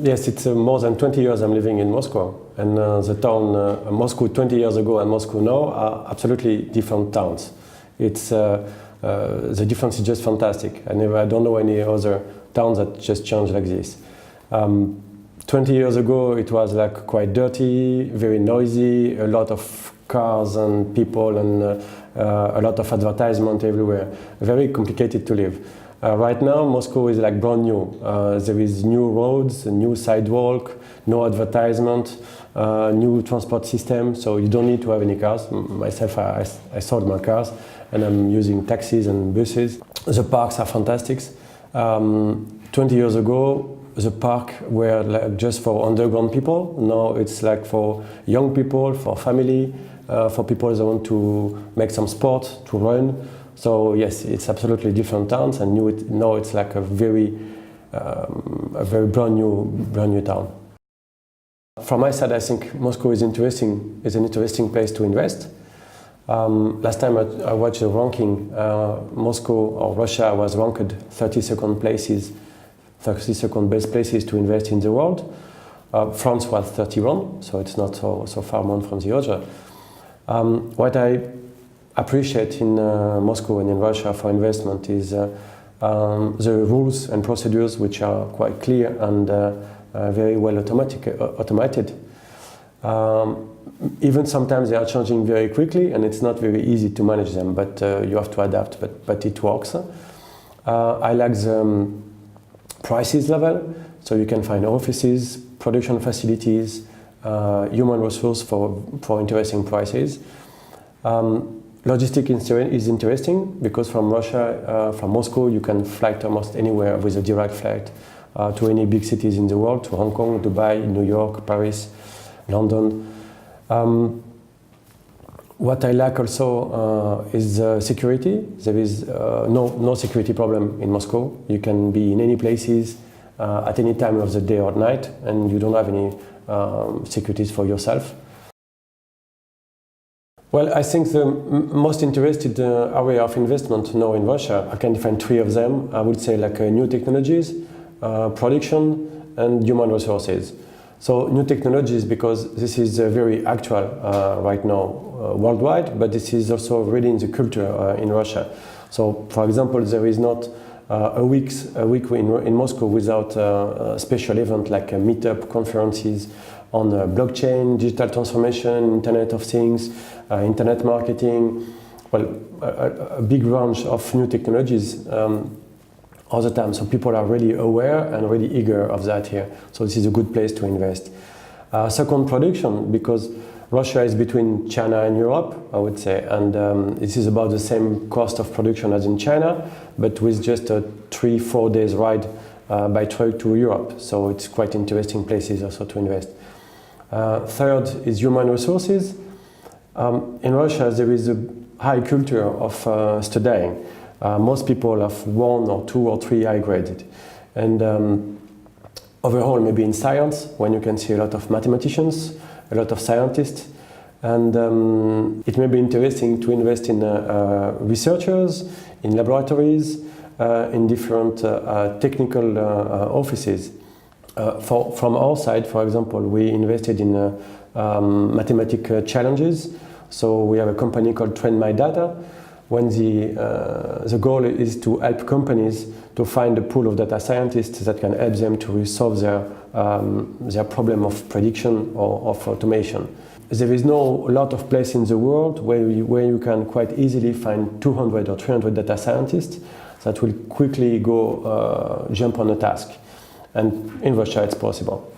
Yes, it's more than 20 years I'm living in Moscow, and the town Moscow 20 years ago and Moscow now are absolutely different towns. It's the difference is just fantastic. I don't know any other town that just changed like this. 20 years ago it was like quite dirty, very noisy, a lot of cars and people and a lot of advertisement everywhere. Very complicated to live. Right now, Moscow is like brand new. There is new roads, a new sidewalk, no advertisement, new transport system, so you don't need to have any cars. Myself, I sold my cars and I'm using taxis and buses. The parks are fantastic. 20 years ago, the park were like just for underground people. Now it's like for young people, for family, for people that want to make some sport, to run. So yes, it's absolutely different towns, and now it's like a very brand new town. From my side, I think Moscow is an interesting place to invest. Last time I watched the ranking, Moscow or Russia was ranked 32nd best places to invest in the world. France was 31, so it's not so far one from the other. What I appreciate in Moscow and in Russia for investment is the rules and procedures, which are quite clear and very well automated. Even sometimes they are changing very quickly and it's not very easy to manage them, but you have to adapt, but it works. I like the prices level, so you can find offices, production facilities, human resource for interesting prices. Logistics is interesting because from Russia, from Moscow, you can fly almost anywhere with a direct flight to any big cities in the world, to Hong Kong, Dubai, New York, Paris, London. What I like also is security. There is no security problem in Moscow. You can be in any places at any time of the day or night, and you don't have any securities for yourself. Well, I think the most interested area of investment now in Russia, I can define three of them. I would say like new technologies, production, and human resources. So new technologies, because this is very actual right now worldwide, but this is also really in the culture in Russia. So, for example, there is not a week in Moscow without a special event like a meetup, conferences on blockchain, digital transformation, Internet of Things, internet marketing, well, a big range of new technologies all the time. So people are really aware and really eager of that here. So this is a good place to invest. Second, production, because Russia is between China and Europe, I would say, and this is about the same cost of production as in China, but with just a 3-4 days ride by truck to Europe. So it's quite interesting places also to invest. Third is human resources. In Russia, there is a high culture of studying. Most people have 1 or 2 or 3 high graded. And overall, maybe in science, when you can see a lot of mathematicians, a lot of scientists, and it may be interesting to invest in researchers, in laboratories, in different technical offices. From our side, for example, we invested in mathematical challenges. So we have a company called Train My Data, when the goal is to help companies to find a pool of data scientists that can help them to resolve their problem of prediction or of automation. There is no lot of place in the world where you can quite easily find 200 or 300 data scientists that will quickly go jump on a task. And in Russia it's possible.